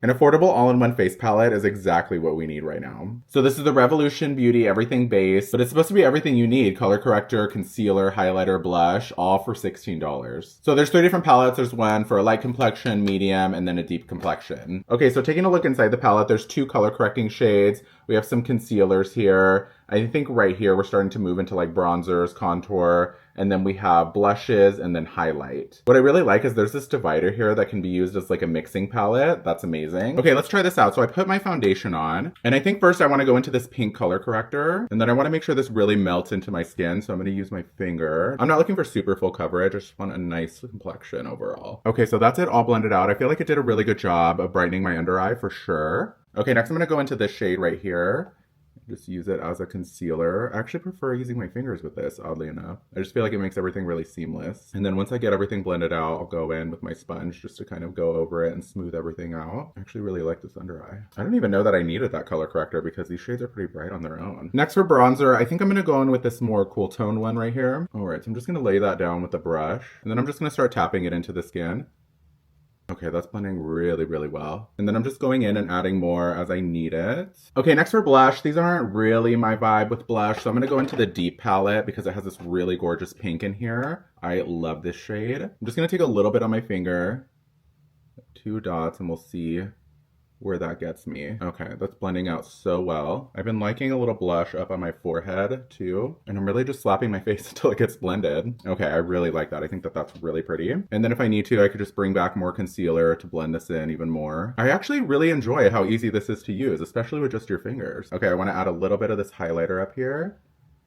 An affordable all-in-one face palette is exactly what we need right now. So this is the Revolution Beauty Everything Base, but it's supposed to be everything you need. Color corrector, concealer, highlighter, blush, all for $16. So there's 3 different palettes. There's one for a light complexion, medium, and then a deep complexion. Okay, so taking a look inside the palette, there's 2 color correcting shades. We have some concealers here. I think right here we're starting to move into like bronzers, contour, and then we have blushes and then highlight. What I really like is there's this divider here that can be used as like a mixing palette. That's amazing. Okay, let's try this out. So I put my foundation on, and I think first I want to go into this pink color corrector, and then I want to make sure this really melts into my skin. So I'm going to use my finger. I'm not looking for super full coverage. I just want a nice complexion overall. Okay, so that's it all blended out. I feel like it did a really good job of brightening my under eye for sure. Okay, next I'm going to go into this shade right here. Just use it as a concealer. I actually prefer using my fingers with this, oddly enough. I just feel like it makes everything really seamless. And then once I get everything blended out, I'll go in with my sponge just to kind of go over it and smooth everything out. I actually really like this under eye. I don't even know that I needed that color corrector because these shades are pretty bright on their own. Next for bronzer, I think I'm gonna go in with this more cool tone one right here. All right, so I'm just gonna lay that down with the brush, and then I'm just gonna start tapping it into the skin. Okay, that's blending really, really well. And then I'm just going in and adding more as I need it. Okay, next for blush. These aren't really my vibe with blush, so I'm gonna go into the deep palette because it has this really gorgeous pink in here. I love this shade. I'm just gonna take a little bit on my finger, 2 dots, and we'll see where that gets me. Okay, that's blending out so well. I've been liking a little blush up on my forehead too, and I'm really just slapping my face until it gets blended. Okay, I really like that. I think that that's really pretty. And then if I need to, I could just bring back more concealer to blend this in even more. I actually really enjoy how easy this is to use, especially with just your fingers. Okay, I wanna add a little bit of this highlighter up here.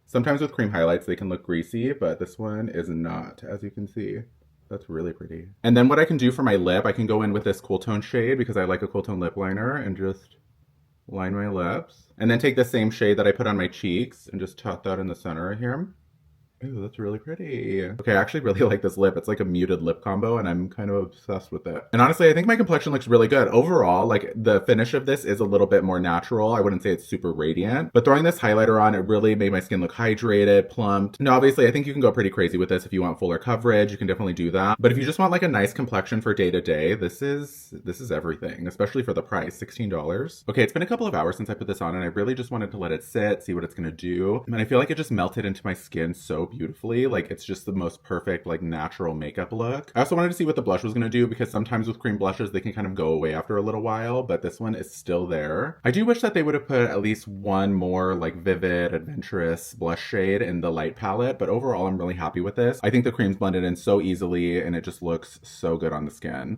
Sometimes with cream highlights, they can look greasy, but this one is not, as you can see. That's really pretty. And then what I can do for my lip, I can go in with this cool tone shade because I like a cool tone lip liner and just line my lips. And then take the same shade that I put on my cheeks and just tot that in the center here. Ooh, that's really pretty. Okay, I actually really like this lip. It's like a muted lip combo and I'm kind of obsessed with it. And honestly, I think my complexion looks really good. Overall, like the finish of this is a little bit more natural. I wouldn't say it's super radiant, but throwing this highlighter on, it really made my skin look hydrated, plumped. Now, obviously, I think you can go pretty crazy with this. If you want fuller coverage, you can definitely do that. But if you just want like a nice complexion for day to day, this is everything, especially for the price, $16. Okay, it's been a couple of hours since I put this on and I really just wanted to let it sit, see what it's gonna do. And I feel like it just melted into my skin so beautifully. Like it's just the most perfect like natural makeup look. I also wanted to see what the blush was going to do because sometimes with cream blushes they can kind of go away after a little while, but this one is still there. I do wish that they would have put at least one more like vivid adventurous blush shade in the light palette, but overall I'm really happy with this. I think the creams blended in so easily and it just looks so good on the skin.